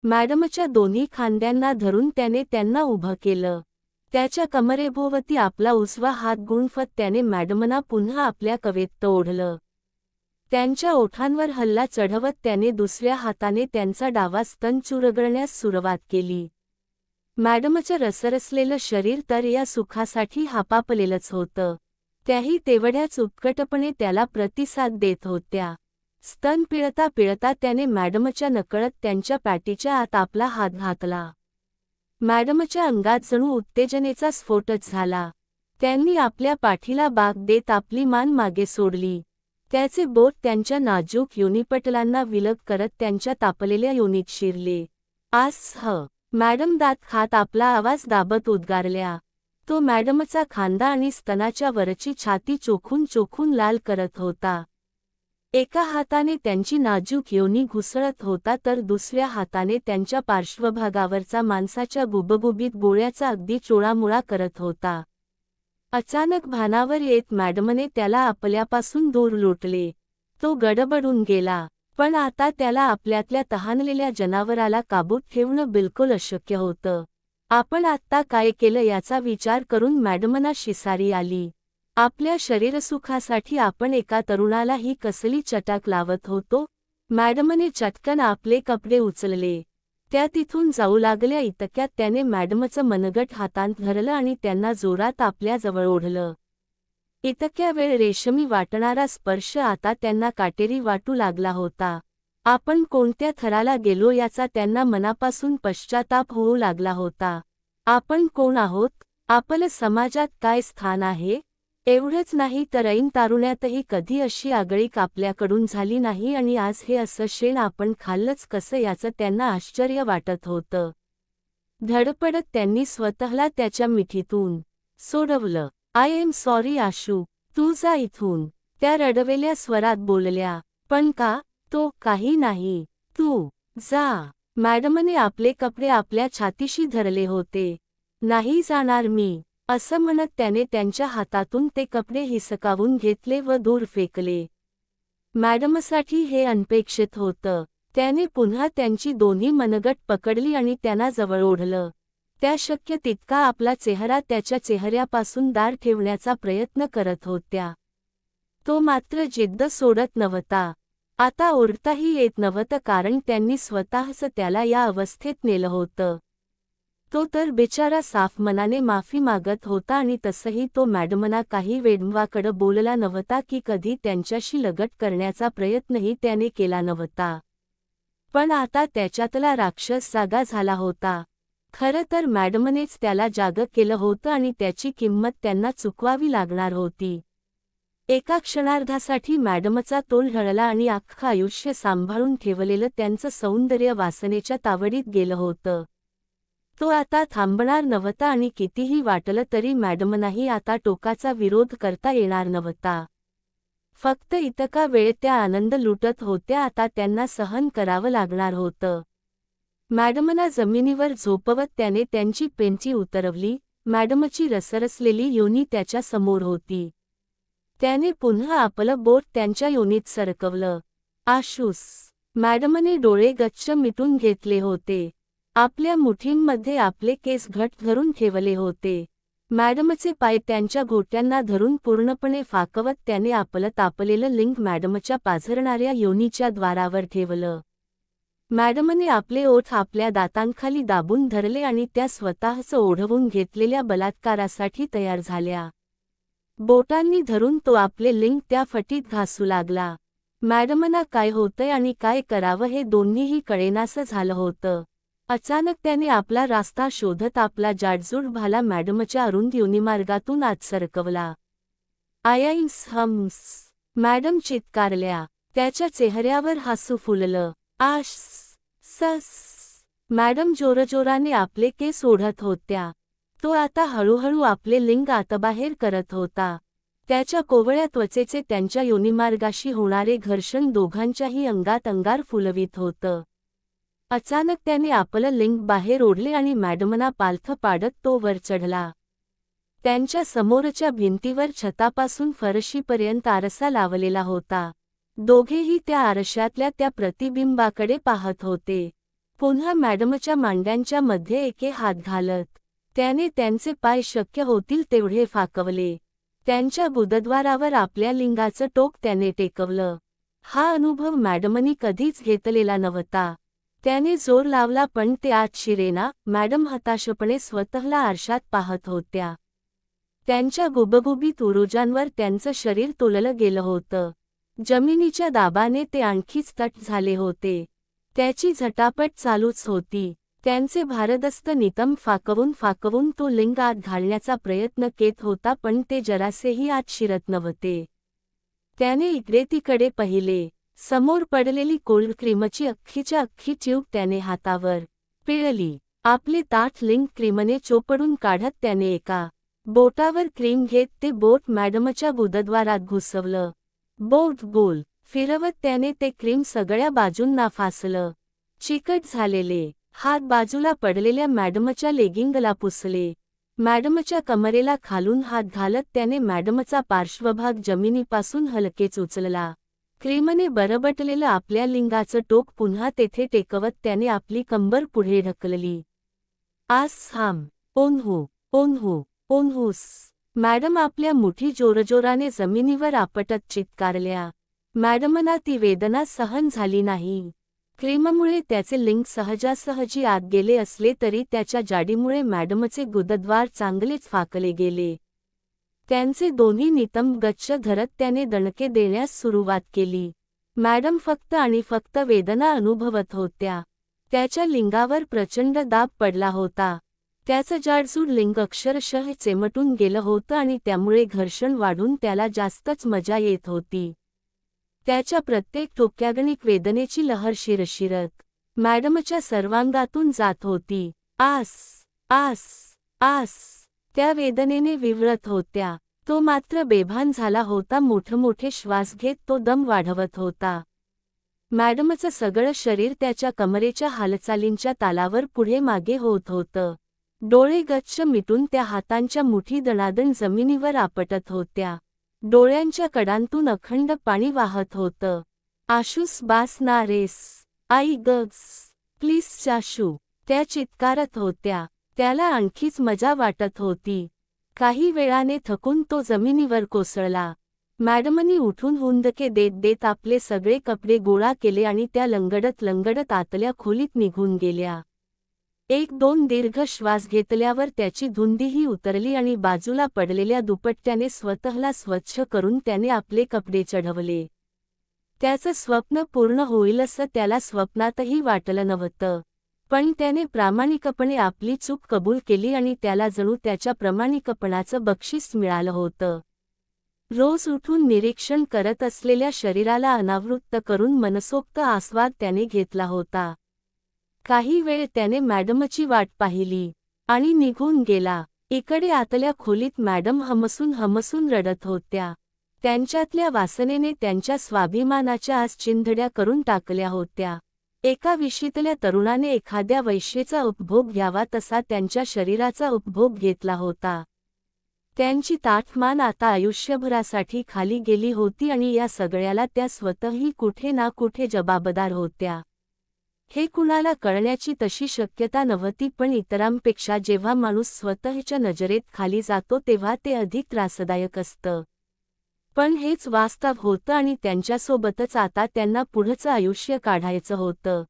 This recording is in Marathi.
मॅडमच्या दोन्ही खांद्यांना धरून त्याने त्यांना उभं केलं. त्याच्या कमरेभोवती आपला उजवा हात गुंफत त्याने मॅडमना पुन्हा आपल्या कवेत ओढलं. त्यांच्या ओठांवर हल्ला चढवत त्याने दुसऱ्या हाताने त्यांचा डावा स्तन चुरगळण्यास सुरुवात केली. मॅडमचं रसरसलेलं शरीर तर या सुखासाठी हापापलेलंच होतं. त्याही तेवढ्याच उत्कटपणे त्याला प्रतिसाद देत होत्या. स्तन पिळता पिळता त्याने मॅडमच्या नकळत त्यांच्या पॅटीच्या आत आपला हात घातला. मॅडमच्या अंगात जणू उत्तेजनेचा स्फोटच झाला. त्यांनी आपल्या पाठीला बाक देत आपली मान मागे सोडली. त्याचे बोट त्यांच्या नाजूक योनीपटलांना विलग करत त्यांच्या तापलेल्या योनीत शिरले. आस्ह. मॅडम दात खात आपला आवाज दाबत उद्गारल्या. तो मॅडमचा खांदा आणि स्तनाच्या वरची छाती चोखून चोखून लाल करत होता. एका हाताने त्यांची नाजूक योनी घुसळत होता तर दुसऱ्या हाताने त्यांच्या पार्श्वभागावरचा मांसाच्या गुबगुबीत गोळ्याचा अगदी चोळामुळा करत होता. अचानक भानावर येत मॅडमने त्याला आपल्यापासून दूर लोटले. तो गडबडून गेला. पण आता त्याला आपल्यातल्या तहानलेल्या जनावराला काबूत ठेवणं बिलकुल अशक्य होतं. आपण आत्ता काय केलं याचा विचार करून मॅडमना शिसारी आली. आपल्या शरीरसुखासाठी आपण एका तरुणाला ही कसली चटाक लावत होतो. मॅडमने चटकन आपले कपडे उचलले. त्या तिथून जाऊ लागल्या इतक्यात त्याने मॅडमचं मनगट हातांत धरलं आणि त्यांना जोरात आपल्याजवळ ओढलं. इतक्या वेळ रेशमी वाटणारा स्पर्श आता त्यांना काटेरी वाटू लागला होता. आपण कोणत्या थराला गेलो याचा त्यांना मनापासून पश्चाताप होऊ लागला होता. आपण कोण आहोत? आपलं समाजात काय स्थान आहे? एवढंच नाही तर ऐन तारुण्यातही कधी अशी आगळीक आपल्याकडून झाली नाही आणि आज हे असं शेण आपण खाल्लंच कसं याचं त्यांना आश्चर्य वाटत होतं. धडपडत त्यांनी स्वतःला त्याच्या मिठीतून सोडवलं. आय एम सॉरी आशू, तू जा इथून, त्या रडवेल्या स्वरात बोलल्या. पण का? तो काही नाही, तू जा. मॅडमने आपले कपडे आपल्या छातीशी धरले होते. नाही जाणार मी, असं म्हणत त्याने त्यांच्या हातातून ते कपडे हिसकावून घेतले व दूर फेकले. मॅडमसाठी हे अनपेक्षित होतं. त्याने पुन्हा त्यांची दोन्ही मनगट पकडली आणि त्यांना जवळ ओढलं. त्या शक्य तितका आपला चेहरा त्याच्या चेहऱ्यापासून दार ठेवण्याचा प्रयत्न करत होत्या. तो मात्र जिद्द सोडत नव्हता. आता ओढताही येत नव्हतं कारण त्यांनी स्वतःच त्याला या अवस्थेत नेलं होतं. तो तर बिचारा साफ मनाने माफी मागत होता आणि तसंही तो मॅडमना काही वेडवाकडं बोलला नव्हता की कधी त्यांच्याशी लगट करण्याचा प्रयत्नही त्याने केला नव्हता. पण आता त्याच्यातला राक्षस जागा झाला होता. खरं तर मॅडमनेच त्याला जागं केलं होतं आणि त्याची किंमत त्यांना चुकवावी लागणार होती. एका क्षणार्धासाठी मॅडमचा तोल ढळला आणि अख्खं आयुष्य सांभाळून ठेवलेलं त्यांचं सौंदर्य वासनेच्या तावडीत गेलं होतं. तो आता थांबणार नव्हता आणि कितीही वाटलं तरी मॅडमनाही आता टोकाचा विरोध करता येणार नव्हता. फक्त इतका वेळ त्या आनंद लुटत होत्या, आता त्यांना सहन करावं लागणार होतं. मॅडमना जमिनीवर झोपवत त्याने त्यांची पेंची उतरवली. मॅडमची रसरसलेली योनी त्याच्या समोर होती. त्याने पुन्हा आपलं बोट त्यांच्या योनीत सरकवलं. आशूस. मॅडमने डोळे गच्च मिटून घेतले होते. आपल्या मुठींमध्ये आपले केस घट धरून ठेवले होते. मॅडमचे पाय त्यांच्या घोट्यांना धरून पूर्णपणे फाकवत त्याने आपलं तापलेलं लिंग मॅडमच्या पाझरणाऱ्या योनीच्या द्वारावर ठेवलं. मॅडमने आपले ओठ आपल्या दातांखाली दाबून धरले आणि त्या स्वतःच ओढवून घेतलेल्या बलात्कारासाठी तयार झाल्या. बोटांनी धरून तो आपले लिंग त्या फटीत घासू लागला. मॅडमना काय होतंय आणि काय करावं हे दोन्हीही कळेनासं झालं होतं. अचानक त्याने आपला रास्ता शोधत आपला जाडजूड भाला मॅडमच्या अरुंद योनिमार्गातून आत सरकवला. आयईस हम्स. मॅडम चित्कारल्या. त्याच्या चेहऱ्यावर हसू फुललं. आश सस. मॅडम जोरजोराने आपले केस ओढत होत्या. तो आता हळूहळू आपले लिंग आतबाहेर करत होता. त्याच्या कोवळ्या त्वचेचे त्यांच्या योनिमार्गाशी होणारे घर्षण दोघांच्याही अंगात अंगार फुलवित होतं. अचानक त्याने आपलं लिंग बाहेर ओढले आणि मॅडमना पालथ पाडत तो वर चढला. त्यांच्या समोरच्या भिंतीवर छतापासून फरशीपर्यंत आरसा लावलेला होता. दोघेही त्या आरशातल्या त्या प्रतिबिंबाकडे पाहत होते. पुन्हा मॅडमच्या मांड्यांच्या मध्ये एके हात घालत त्याने त्यांचे पाय शक्य होतील तेवढे फाकवले. त्यांच्या गुदद्वारावर आपल्या लिंगाचं टोक त्याने टेकवलं. हा अनुभव मॅडमनी कधीच घेतलेला नव्हता. त्याने जोर लावला पण ते आत शिरेना. मॅडम हताशपणे स्वतःला आरशात पाहत होत्या. त्यांच्या गुबगुबीत उरुजांवर त्यांचं शरीर तोललं गेलं होतं. जमिनीच्या दाबाने ते आणखीच तट झाले होते. त्याची झटापट चालूच होती. त्यांचे भारदस्त नितंब फाकवून तो लिंग आत घालण्याचा प्रयत्न केत होता पण ते जरासेही आत शिरत नव्हते. त्याने इकडे तिकडे पाहिले. समोर पडलेली कोल्ड क्रीमची अख्खीच्या अख्खी ट्यूब त्याने हातावर पिळली. आपले ताठ लिंग क्रीमने चोपडून काढत त्याने एका बोटावर क्रीम घेत ते बोट मॅडमच्या गुदद्वारात घुसवलं. बोट गोल फिरवत त्याने ते क्रीम सगळ्या बाजूंना फासलं. चिकट झालेले हात बाजूला पडलेल्या मॅडमच्या लेगिंगला पुसले. मॅडमच्या कमरेला खालून हात घालत त्याने मॅडमचा पार्श्वभाग जमिनीपासून हलकेच उचलला. क्रीमने बरबटलेलं आपल्या लिंगाचं टोक पुन्हा तेथे टेकवत त्याने आपली कंबर पुढे ढकलली. आस थांब. ओन्हू ओन्हू ओन्हूस. मॅडम आपल्या मुठी जोरजोराने जमिनीवर आपटत चित्कारल्या. मॅडमना ती वेदना सहन झाली नाही. क्रीममुळे त्याचे लिंग सहजासहजी आत गेले असले तरी त्याच्या जाडीमुळे मॅडमचे गुदद्वार चांगलेच फाकले गेले. त्यांचे दोन्ही नितंब गच्च धरत त्याने दणके देण्यास सुरुवात केली. मॅडम फक्त आणि फक्त वेदना अनुभवत होत्या. त्याच्या लिंगावर प्रचंड दाब पडला होता. त्याचं जाडजूड लिंग अक्षरशः चेमटून गेलं होतं आणि त्यामुळे घर्षण वाढून त्याला जास्तच मजा येत होती. त्याच्या प्रत्येक ठोक्यागणिक वेदनेची लहर शिरशिरत मॅडमच्या सर्वांगातून जात होती. आस आस आस त्या वेदनेने विव्हळत होत्या. तो मात्र बेभान झाला होता. मोठमोठे श्वास घेत तो दम वाढवत होता. मॅडमचं सगळं शरीर त्याच्या कमरेच्या हालचालींच्या तालावर पुढे मागे होत होतं. डोळे गच्च मिटून त्या हातांच्या मुठी दणादण जमिनीवर आपटत होत्या. डोळ्यांच्या कडांतून अखंड पाणी वाहत होतं. आशूस बास ना रेस. आई गग्स. प्लीज चाशू. त्या चित्कारत होत्या. त्याला आणखीच मजा वाटत होती. काही वेळाने थकून तो जमिनीवर कोसळला. मॅडमनी उठून हुंदके देत देत आपले सगळे कपडे गोळा केले आणि त्या लंगडत लंगडत आतल्या खोलीत निघून गेल्या. एक दोन दीर्घ श्वास घेतल्यावर त्याची धुंदीही उतरली आणि बाजूला पडलेल्या दुपट्ट्याने स्वतःला स्वच्छ करून त्याने आपले कपडे चढवले. त्याचं स्वप्न पूर्ण होईल असं त्याला स्वप्नातही वाटलं नव्हतं. पण त्याने प्रामाणिकपणे आपली चूक कबूल केली आणि त्याला जणू त्याच्या प्रामाणिकपणाचं बक्षीस मिळालं होतं. रोज उठून निरीक्षण करत असलेल्या शरीराला अनावृत्त करून मनसोक्त आस्वाद त्याने घेतला होता. काही वेळ त्याने मॅडमची वाट पाहिली आणि निघून गेला. इकडे आतल्या खोलीत मॅडम हमसून रडत होत्या. त्यांच्यातल्या वासनेने त्यांच्या स्वाभिमानाच्या आस चिंधड्या करून टाकल्या होत्या. एका विशीतल्या तरुणाने एखाद्या वैश्येचा उपभोग घ्यावा तसा त्यांच्या शरीराचा उपभोग घेतला होता. त्यांची ताठ मान आता आयुष्यभरासाठी खाली गेली होती आणि या सगळ्याला त्या स्वतःही कुठे ना कुठे जबाबदार होत्या. हे कुणाला कळण्याची तशी शक्यता नव्हती पण इतरांपेक्षा जेव्हा माणूस स्वतःच्या नजरेत खाली जातो तेव्हा ते अधिक त्रासदायक असतं. पण हेच वास्तव होतं आणि त्यांच्यासोबतच आता त्यांना पुढचं आयुष्य काढायचं होतं.